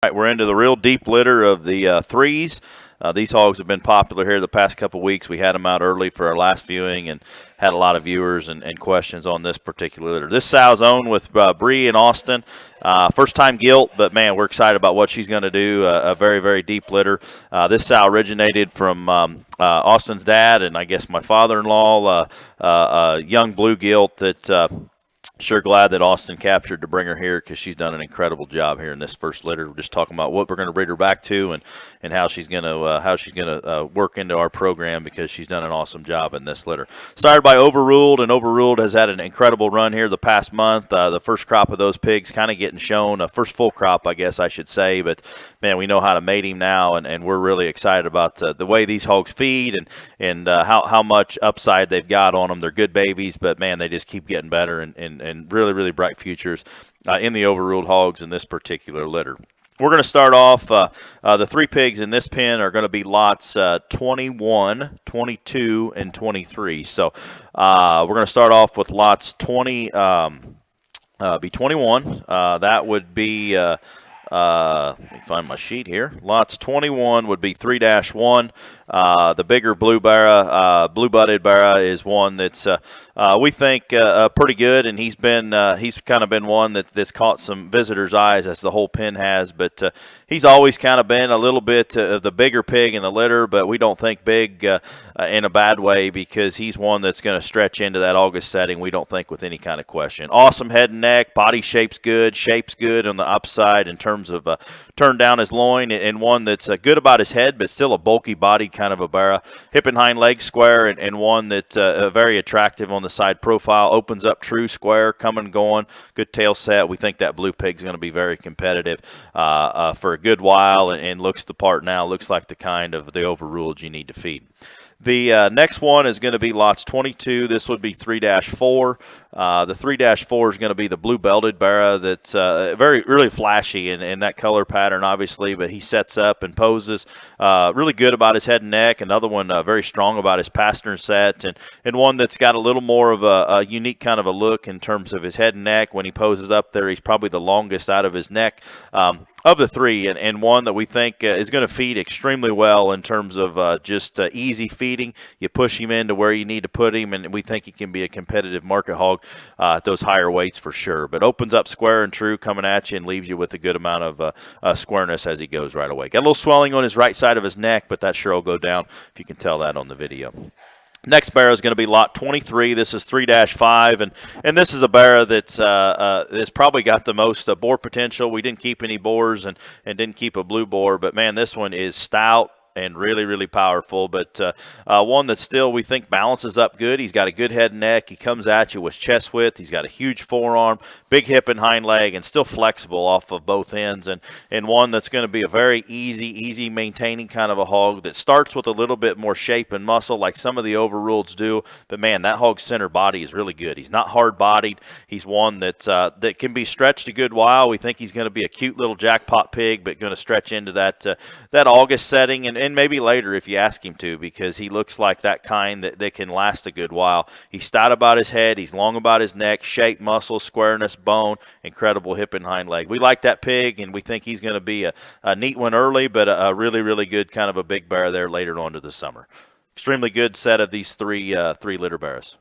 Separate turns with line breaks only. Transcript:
Right, we're into the real deep litter of the threes. These hogs have been popular here the past couple weeks. We had them out early for our last viewing and had a lot of viewers and questions on this particular litter. This sow's owned with Bree and Austin. First time gilt, but man, we're excited about what she's going to do. A very, very deep litter. This sow originated from Austin's dad and I guess my father-in-law, young blue gilt that sure glad that Austin captured to bring her here because she's done an incredible job here in this first litter. We're just talking about what we're going to breed her back to and how she's going to work into our program because she's done an awesome job in this litter. Started by Overruled, and Overruled has had an incredible run here the past month. The first crop of those pigs kind of getting shown, first full crop, I guess I should say. But man, we know how to mate him now, and we're really excited about the way these hogs feed and how much upside they've got on them. They're good babies, but man, they just keep getting better and really, really bright futures in the Overruled hogs in this particular litter. We're going to start off, the three pigs in this pen are going to be lots 21, 22, and 23. So we're going to start off with lots 20, be 21. That would be, let me find my sheet here. Lots 21 would be 3-1. The bigger blue-butted barra is one that's we think pretty good, and he's kind of been one that's caught some visitors' eyes as the whole pen has. But he's always kind of been a little bit of the bigger pig in the litter, but we don't think big in a bad way because he's one that's going to stretch into that August setting. We don't think with any kind of question. Awesome head and neck, body shape's good on the upside in terms of turn down his loin, and one that's good about his head, but still a bulky body kind of a barra. Hip and hind leg square, and one that's very attractive on the side profile. Opens up true square, coming and going. Good tail set. We think that blue pig's going to be very competitive for a good while, and looks the part now. Looks like the kind of the Overruled you need to feed. The next one is going to be lots 22. This would be 3-4. The 3-4 is going to be the blue-belted barra that's really flashy in that color pattern, obviously, but he sets up and poses really good about his head and neck. Another one very strong about his pastern set, and one that's got a little more of a unique kind of a look in terms of his head and neck. When he poses up there, he's probably the longest out of his neck. Of the three, and one that we think is going to feed extremely well in terms of just easy feeding. You push him into where you need to put him, and we think he can be a competitive market hog at those higher weights for sure. But opens up square and true coming at you and leaves you with a good amount of squareness as he goes right away. Got a little swelling on his right side of his neck, but that sure will go down if you can tell that on the video. Next barra is going to be lot 23. This is 3-5, and this is a barra that's probably got the most boar potential. We didn't keep any boars and didn't keep a blue boar, but man, this one is stout and really, really powerful, but one that still we think balances up good. He's got a good head and neck. He comes at you with chest width. He's got a huge forearm, big hip and hind leg, and still flexible off of both ends, and one that's going to be a very easy maintaining kind of a hog that starts with a little bit more shape and muscle like some of the Overruleds do, but man, that hog's center body is really good. He's not hard-bodied. He's one that can be stretched a good while. We think he's going to be a cute little jackpot pig, but going to stretch into that August setting, and maybe later if you ask him to, because he looks like that kind that can last a good while. He's stout about his head. He's long about his neck, shape, muscle, squareness, bone, incredible hip and hind leg. We like that pig, and we think he's going to be a neat one early, but a really, really good kind of a big barra there later on to the summer. Extremely good set of these three litter barras.